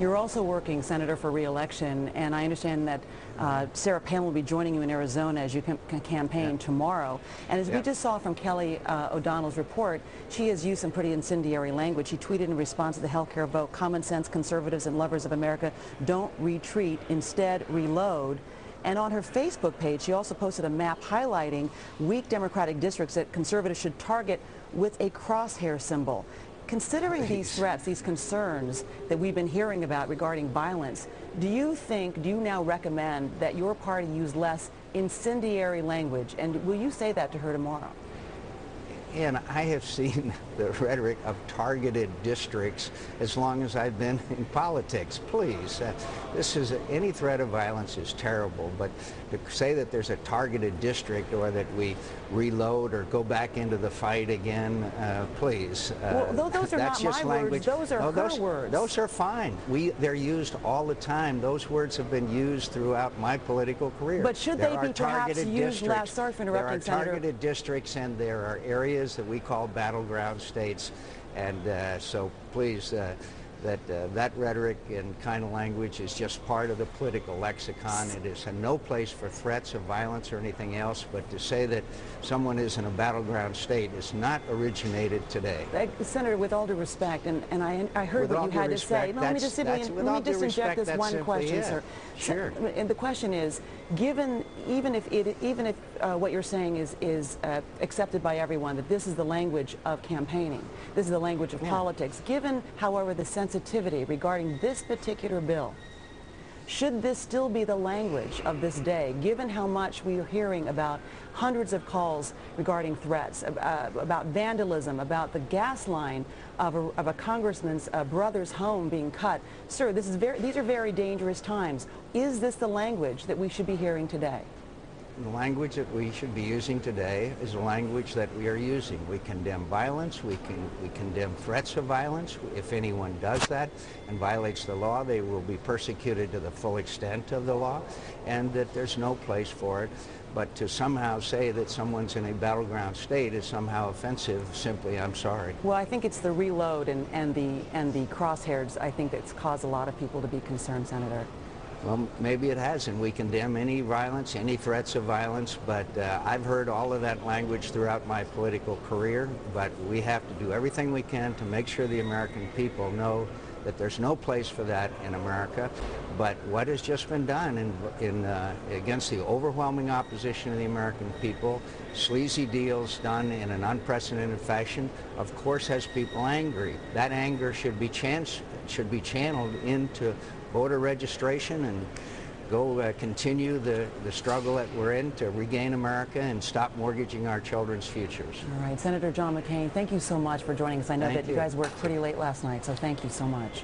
You're also working, Senator, for re-election, and I understand that Sarah Palin will be joining you in Arizona as you campaign tomorrow. And as we just saw from Kelly O'Donnell's report, she has used some pretty incendiary language. She tweeted in response to the healthcare vote, "Common sense conservatives and lovers of America don't retreat, instead reload." And on her Facebook page, she also posted a map highlighting weak Democratic districts that conservatives should target with a crosshair symbol. Considering these threats, these concerns that we've been hearing about regarding violence, do you now recommend that your party use less incendiary language? And will you say that to her tomorrow? And I have seen the rhetoric of targeted districts as long as I've been in politics. Please, any threat of violence is terrible, but to say that there's a targeted district or that we reload or go back into the fight again, please. Well, those are that's not just my language. words. Those are her words. Those are fine. They're used all the time. Those words have been used throughout my political career. But should they be perhaps used less? Sorry for interrupting, Senator. There are targeted districts, and there are areas that we call battleground states, and so please, that rhetoric and kind of language is just part of the political lexicon. It is no place for threats of violence or anything else, but to say that someone is in a battleground state is not originated today. Senator, with all due respect, and I heard what you had to say. Let me just inject this one question, sir. Sure. And the question is, even if what you're saying is accepted by everyone, that this is the language of campaigning, this is the language of politics, given, however, the sensitivity regarding this particular bill, should this still be the language of this day, given how much we are hearing about hundreds of calls regarding threats, about vandalism, about the gas line of a congressman's brother's home being cut? Sir, these are very dangerous times. Is this the language that we should be hearing today? The language that we should be using today is the language that we are using. We condemn violence. We condemn threats of violence. If anyone does that and violates the law, they will be persecuted to the full extent of the law, and that there's no place for it. But to somehow say that someone's in a battleground state is somehow offensive, simply, I'm sorry. Well, I think it's the reload and the crosshairs, I think, that's caused a lot of people to be concerned, Senator. Well, maybe it has, and we condemn any violence, any threats of violence, but I've heard all of that language throughout my political career, but we have to do everything we can to make sure the American people know that there's no place for that in America. But what has just been done against the overwhelming opposition of the American people, sleazy deals done in an unprecedented fashion, of course has people angry. That anger should be channeled into voter registration and go continue the struggle that we're in to regain America and stop mortgaging our children's futures. All right, Senator John McCain, thank you so much for joining us. I know that you guys worked pretty late last night, so thank you so much.